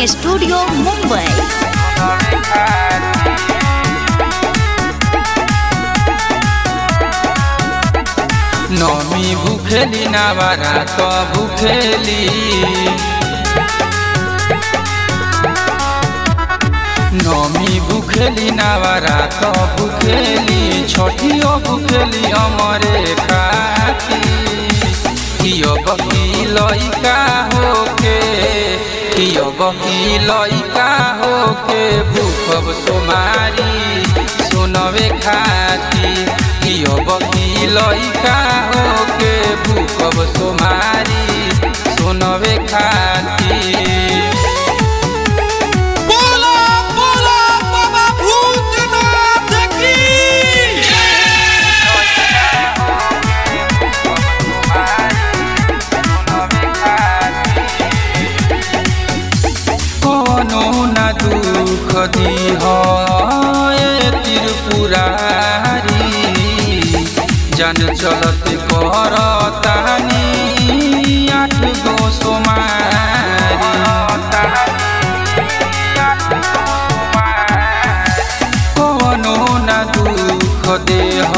Recording studio Mumbai. नौमी भूखेली नवरात भूखेली, नौमी भूखेली नवरात भूखेली, छठियो भूखेली हमरे खाती। बकी लइका होके लइका होके भूखब सोमारी सुनवे खाती। बकी लइका होके भूखब सोमारी सुनवे खाती। दुख दीह त्रिपुरारी, जन चलत करतानी 8 गो सोमारी। कोनो न दुख देह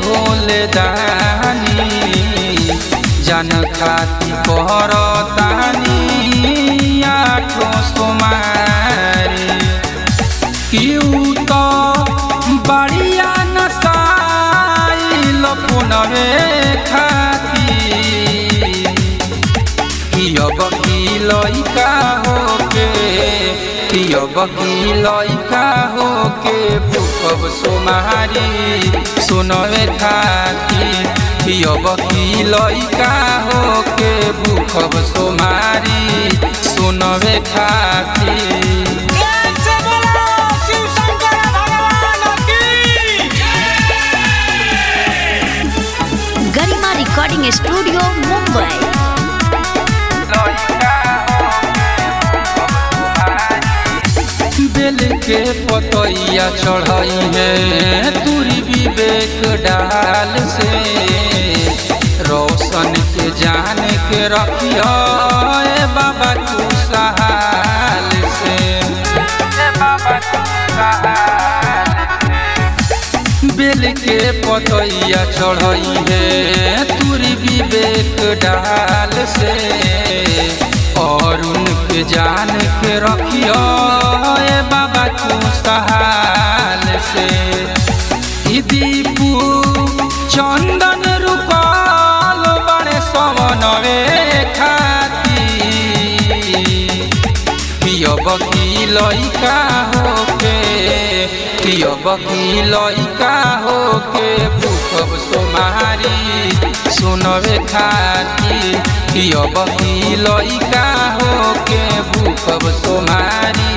भोले दानी, जन खाती करतानी 8 सोमारी। क्यों तो बढ़िया नसाइल पुनवे खाती। बकी लइका होके भूखब सोमारी सुनवे खाती। बकी लइका होके भूखब सोमारी सुनवे खाती। गरिमा रिकॉर्डिंग स्टूडियो मुंबई। बेल के पतैया चढ़ाई है तुरी विवेक डाल से, रोशन के जान के रखियो बाबा खुशहाल से। बेल के पतैया चढ़ाई है तुरी विवेक डाल से, और उनके जान के रखियो बाबा खुशहाल से। दीपू चंदन रुकाल बड़े सवनवे खाती। बकी लइका होके भूखब सोमारी सुनवे खाती। बकी लइका होके भूखब सोमारी